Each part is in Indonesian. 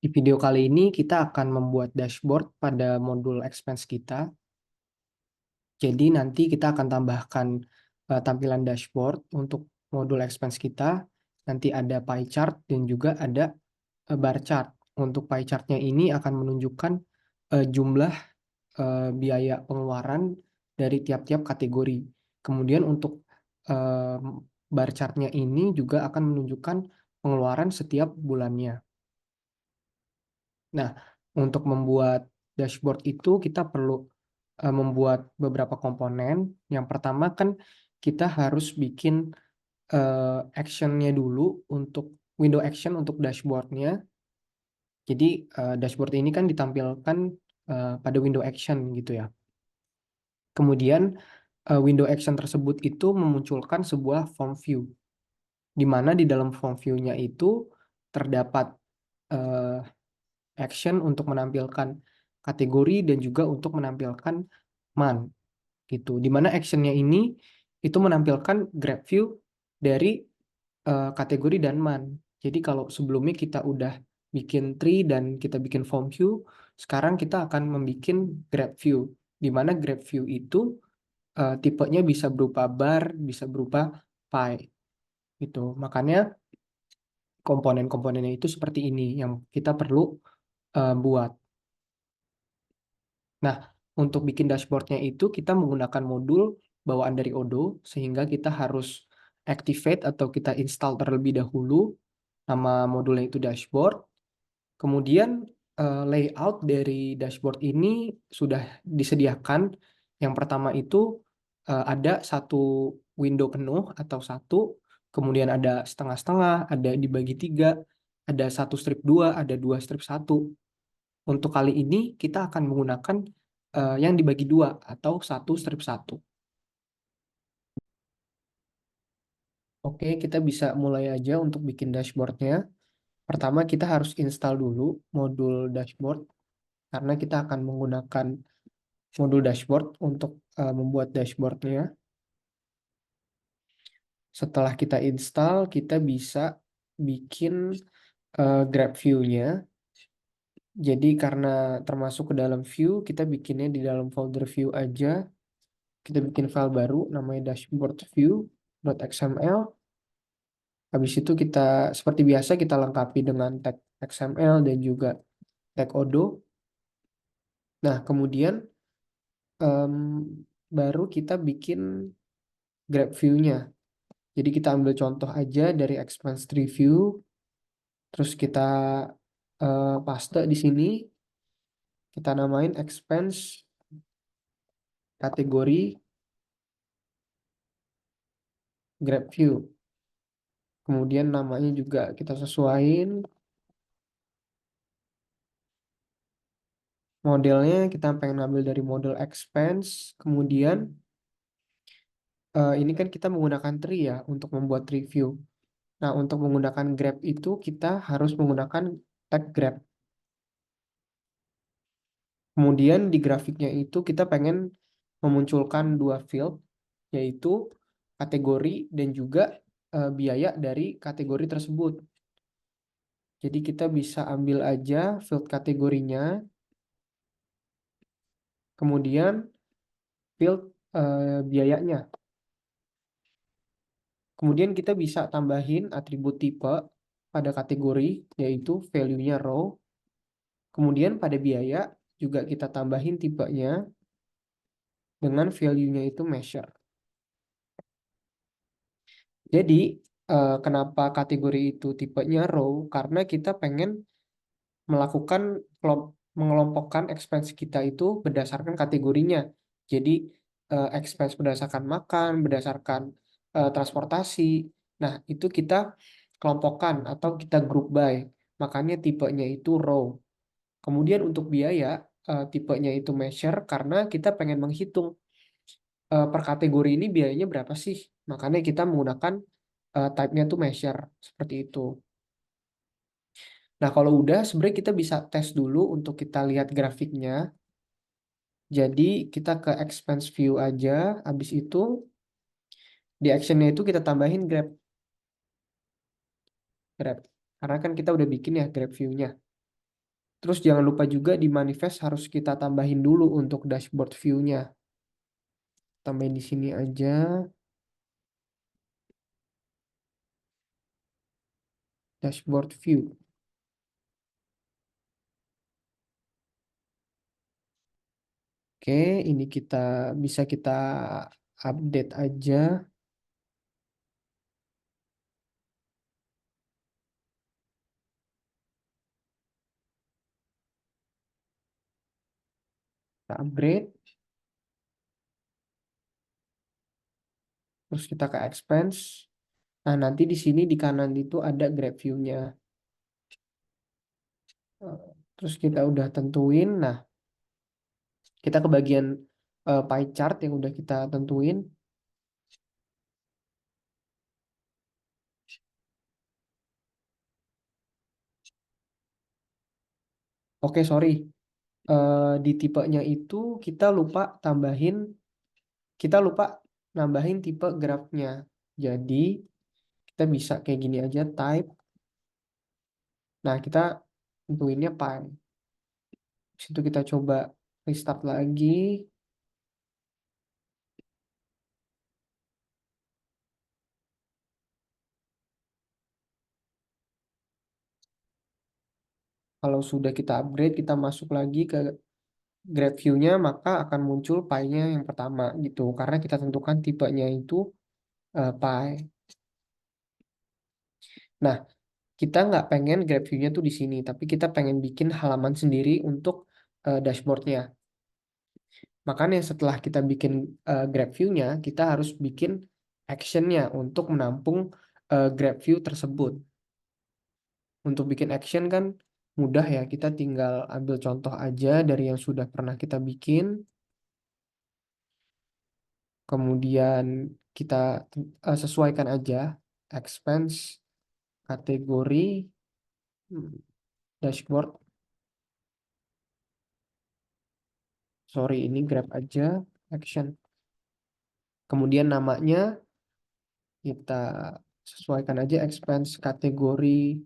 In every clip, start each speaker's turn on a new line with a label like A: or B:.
A: Di video kali ini kita akan membuat dashboard pada modul expense kita. Jadi nanti kita akan tambahkan tampilan dashboard untuk modul expense kita. Nanti ada pie chart dan juga ada bar chart. Untuk pie chartnya ini akan menunjukkan jumlah biaya pengeluaran dari tiap-tiap kategori. Kemudian untuk eh, bar chartnya ini juga akan menunjukkan pengeluaran setiap bulannya. Nah, untuk membuat dashboard itu kita perlu membuat beberapa komponen. Yang pertama kan kita harus bikin actionnya dulu untuk window action untuk dashboardnya. Jadi dashboard ini kan ditampilkan pada window action gitu ya. Kemudian window action tersebut itu memunculkan sebuah form view, di mana di dalam form view-nya itu terdapat eh, action untuk menampilkan kategori dan juga untuk menampilkan man gitu. Di mana actionnya ini itu menampilkan grab view dari kategori dan man. Jadi kalau sebelumnya kita udah bikin tree dan kita bikin form view, sekarang kita akan membuat grab view. Di mana grab view itu tipenya bisa berupa bar, bisa berupa pie gitu. Makanya komponen-komponennya itu seperti ini yang kita perlu buat. Nah, untuk bikin dashboardnya itu kita menggunakan modul bawaan dari Odoo, sehingga kita harus activate atau kita install terlebih dahulu. Nama modulnya itu dashboard. Kemudian layout dari dashboard ini sudah disediakan. Yang pertama itu ada satu window penuh atau satu, kemudian ada setengah-setengah, ada dibagi tiga, ada satu strip dua, ada dua strip satu. Untuk kali ini kita akan menggunakan yang dibagi dua atau satu strip satu. Oke, kita bisa mulai aja untuk bikin dashboardnya. Pertama kita harus install dulu modul dashboard karena kita akan menggunakan modul dashboard untuk membuat dashboardnya. Setelah kita install, kita bisa bikin grab view-nya. Jadi karena termasuk ke dalam view, kita bikinnya di dalam folder view aja. Kita bikin file baru namanya dashboard view.xml. Habis itu kita seperti biasa kita lengkapi dengan tag XML dan juga tag Odoo. Nah, kemudian em, baru kita bikin grab view-nya. Jadi kita ambil contoh aja dari expense review, terus kita paste di sini, kita namain expense kategori grab view. Kemudian namanya juga kita sesuaiin. Modelnya kita pengen ambil dari model expense. Kemudian ini kan kita menggunakan tree ya untuk membuat review. Nah, untuk menggunakan grab itu kita harus menggunakan tag grab. Kemudian di grafiknya itu kita pengen memunculkan dua field, yaitu kategori dan juga biaya dari kategori tersebut. Jadi kita bisa ambil aja field kategorinya, kemudian field biayanya. Kemudian kita bisa tambahin atribut tipe pada kategori, yaitu value-nya row. Kemudian pada biaya juga kita tambahin tipenya dengan value-nya itu measure. Jadi, kenapa kategori itu tipenya row? Karena kita pengen melakukan mengelompokkan expense kita itu berdasarkan kategorinya. Jadi, expense berdasarkan makan, berdasarkan transportasi. Nah, itu kita kelompokkan atau kita group by. Makanya tipenya itu row. Kemudian untuk biaya, tipenya itu measure karena kita pengen menghitung per kategori ini biayanya berapa sih. Makanya kita menggunakan type-nya tuh measure seperti itu. Nah, kalau udah sebenarnya kita bisa tes dulu untuk kita lihat grafiknya. Jadi kita ke expense view aja, habis itu di actionnya itu kita tambahin grab. Karena kan kita udah bikin ya grab view-nya. Terus jangan lupa juga di manifest harus kita tambahin dulu untuk dashboard view-nya. Tambahin di sini aja. Dashboard view. Oke, ini bisa kita update aja. Kita upgrade. Terus kita ke expense. Nah, nanti di sini di kanan itu ada grab view-nya. Terus kita udah tentuin. Nah, kita ke bagian pie chart yang udah kita tentuin. Oke, sorry. Di tipenya itu kita lupa nambahin tipe grafnya. Jadi kita bisa kayak gini aja, type. Nah, kita tentuinnya pie. Situ kita coba restart lagi. Kalau sudah kita upgrade, kita masuk lagi ke graph view-nya, maka akan muncul pie-nya yang pertama gitu. Karena kita tentukan tipenya itu pie. Nah, kita nggak pengen graph view-nya tuh di sini, tapi kita pengen bikin halaman sendiri untuk dashboard-nya. Makanya setelah kita bikin graph view-nya, kita harus bikin action-nya untuk menampung graph view tersebut. Untuk bikin action kan mudah ya, kita tinggal ambil contoh aja dari yang sudah pernah kita bikin. Kemudian kita sesuaikan aja expense, kategori, dashboard. Sorry, ini grab aja, action. Kemudian namanya kita sesuaikan aja expense, kategori,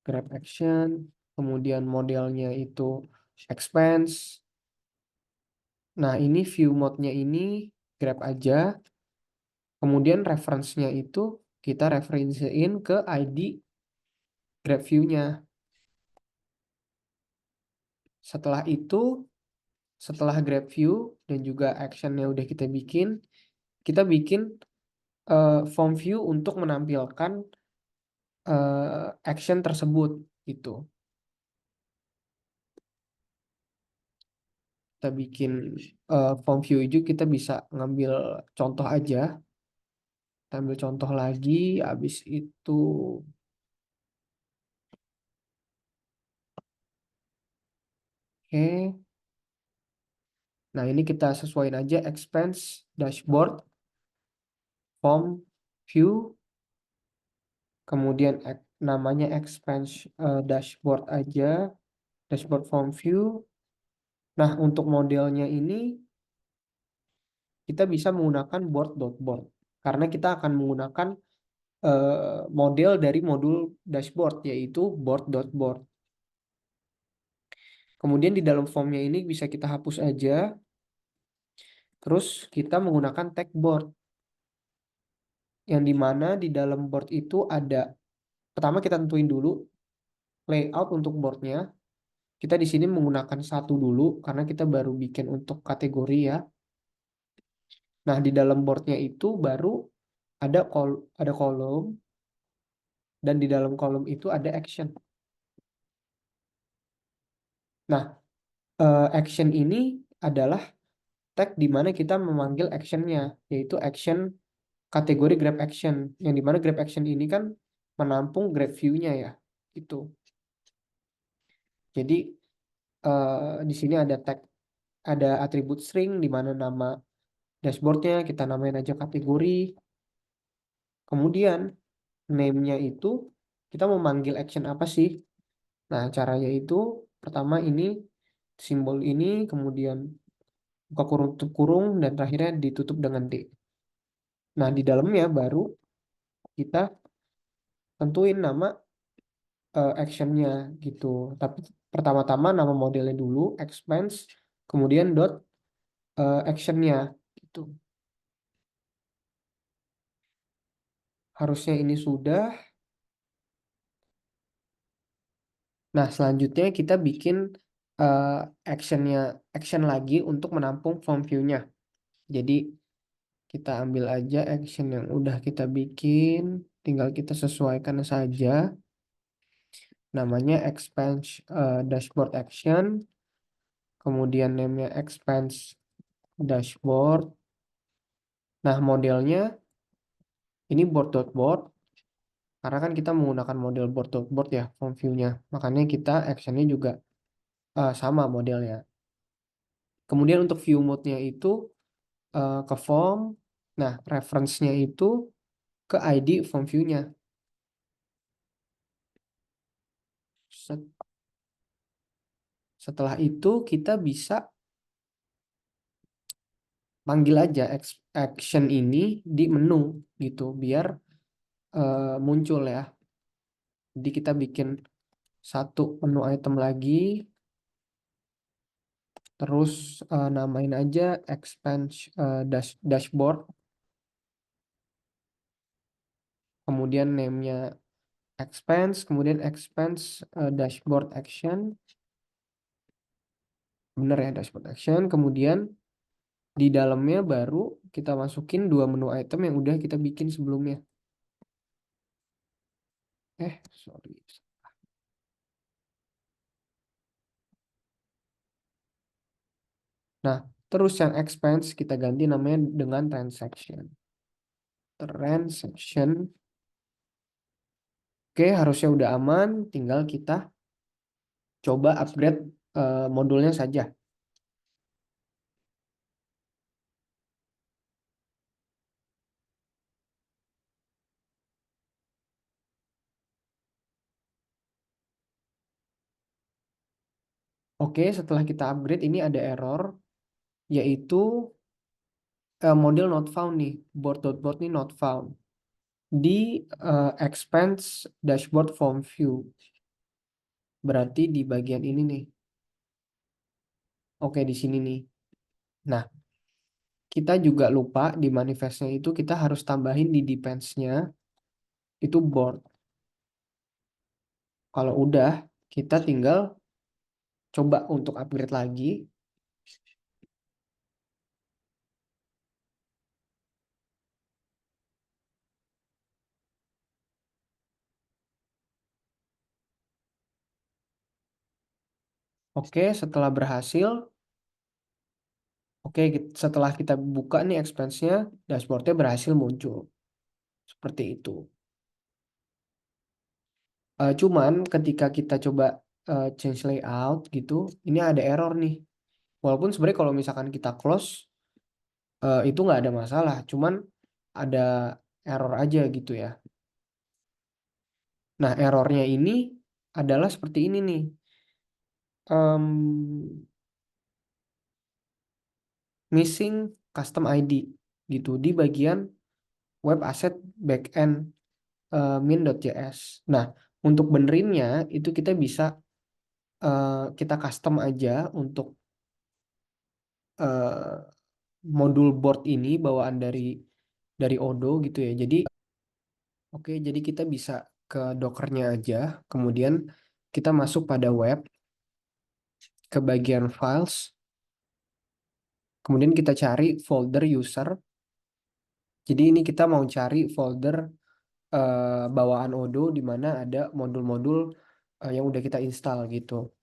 A: grab action. Kemudian modelnya itu expense. Nah, ini view mode-nya ini grab aja. Kemudian reference-nya itu kita referensiin ke ID grab view-nya. Setelah itu, setelah grab view dan juga action-nya udah kita bikin form view untuk menampilkan action tersebut gitu. Kita bikin form view itu kita bisa ngambil contoh aja. Kita ambil contoh lagi, habis itu oke. Nah, ini kita sesuaiin aja expense, dashboard, form, view, kemudian namanya expense dashboard aja, dashboard form view. Nah, untuk modelnya ini kita bisa menggunakan board.board karena kita akan menggunakan model dari modul dashboard yaitu board.board. Kemudian di dalam formnya ini bisa kita hapus aja. Terus kita menggunakan tag board yang dimana di dalam board itu ada, pertama kita tentuin dulu layout untuk boardnya. Kita di sini menggunakan satu dulu karena kita baru bikin untuk kategori ya. Nah, di dalam boardnya itu baru ada kolom dan di dalam kolom itu ada action. Nah, action ini adalah tag di mana kita memanggil actionnya, yaitu action kategori grab action. Yang di mana grab action ini kan menampung grab view-nya ya, itu. Jadi di sini ada tag, ada atribut string di mana nama dashboardnya kita namain aja kategori. Kemudian name-nya itu kita mau manggil action apa sih? Nah, caranya itu pertama ini simbol ini, kemudian buka kurung tutup kurung, dan terakhirnya ditutup dengan D. Nah, di dalamnya baru kita tentuin nama actionnya gitu. Tapi pertama-tama nama modelnya dulu, expense, kemudian dot actionnya gitu. Harusnya ini sudah. Nah, selanjutnya kita bikin eh, actionnya, action lagi untuk menampung form view-nya. Jadi kita ambil aja action yang udah kita bikin, tinggal kita sesuaikan saja. Namanya expense dashboard action, kemudian namanya expense dashboard. Nah, modelnya ini board.board, karena kan kita menggunakan model board.board ya, form view-nya. Makanya kita actionnya juga sama modelnya. Kemudian untuk view mode-nya itu ke form. Nah, reference-nya itu ke ID form view-nya. Setelah itu kita bisa panggil aja action ini di menu gitu biar muncul ya. Jadi kita bikin satu menu item lagi, terus namain aja expense dashboard, kemudian name-nya expense, kemudian expense dashboard action, bener ya dashboard action, kemudian di dalamnya baru kita masukin dua menu item yang udah kita bikin sebelumnya. Sorry. Nah, terus yang expense kita ganti namanya dengan transaction. Transaction. Oke, harusnya udah aman. Tinggal kita coba upgrade modulnya saja. Oke, setelah kita upgrade ini ada error, yaitu model not found nih. Board.board nih not found. Di expense dashboard form view. Berarti di bagian ini nih. Oke, di sini nih. Nah, kita juga lupa di manifestnya itu kita harus tambahin di depends-nya itu board. Kalau udah, kita tinggal coba untuk upgrade lagi. Oke, setelah berhasil, oke, setelah kita buka nih expense-nya, dashboard-nya berhasil muncul. Seperti itu. Cuman ketika kita coba change layout gitu, ini ada error nih. Walaupun sebenarnya kalau misalkan kita close, itu nggak ada masalah. Cuman ada error aja gitu ya. Nah, errornya ini adalah seperti ini nih. Missing custom ID gitu di bagian web asset backend min.js. Nah, untuk benerinnya itu kita bisa kita custom aja untuk eh, modul board ini bawaan dari Odo gitu ya. Jadi oke, jadi kita bisa ke Dockernya aja, kemudian kita masuk pada web ke bagian files, kemudian kita cari folder user. Jadi ini kita mau cari folder bawaan Odo di mana ada modul-modul yang udah kita install gitu.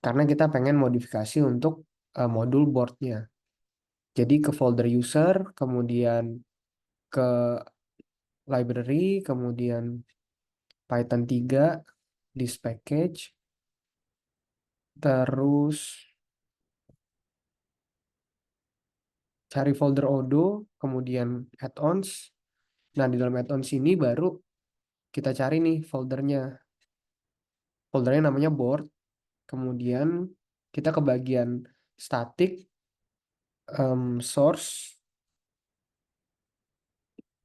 A: Karena kita pengen modifikasi untuk modul boardnya. Jadi ke folder user, kemudian ke library, kemudian Python 3, list package, terus cari folder Odo, kemudian add-ons. Nah, di dalam add-ons ini baru kita cari nih foldernya. Foldernya namanya board. Kemudian kita ke bagian static, source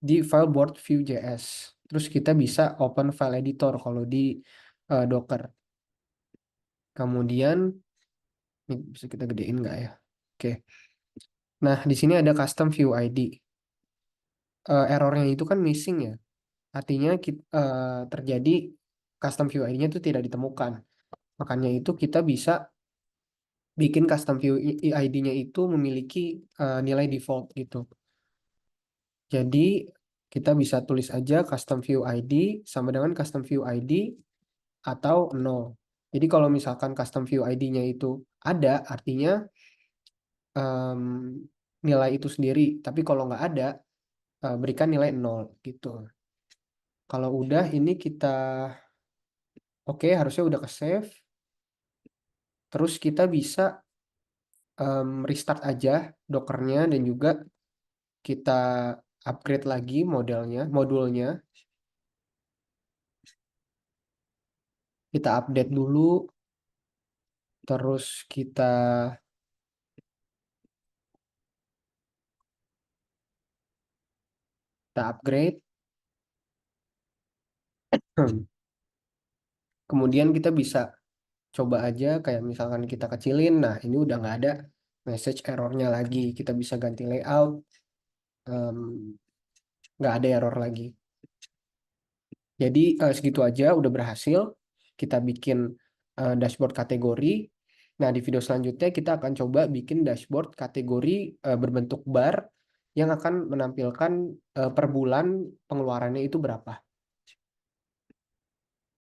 A: di file board view.js. Terus kita bisa open file editor kalau di Docker. Kemudian ini bisa kita gedein nggak ya? Oke. Nah, di sini ada custom view ID. Errornya itu kan missing ya. Artinya terjadi custom view ID-nya itu tidak ditemukan. Makanya itu kita bisa bikin custom view ID-nya itu memiliki nilai default gitu. Jadi kita bisa tulis aja custom view ID sama dengan custom view ID atau 0. Jadi kalau misalkan custom view ID-nya itu ada, artinya em, nilai itu sendiri. Tapi kalau nggak ada, berikan nilai 0 gitu. Kalau udah ini kita oke, harusnya udah ke save. Terus kita bisa restart aja Dockernya dan juga kita upgrade lagi modulnya. Kita update dulu, terus kita upgrade. Kemudian kita bisa coba aja kayak misalkan kita kecilin, nah ini udah nggak ada message errornya lagi. Kita bisa ganti layout, em, nggak ada error lagi. Jadi segitu aja udah berhasil. Kita bikin dashboard kategori. Nah, di video selanjutnya kita akan coba bikin dashboard kategori berbentuk bar yang akan menampilkan per bulan pengeluarannya itu berapa.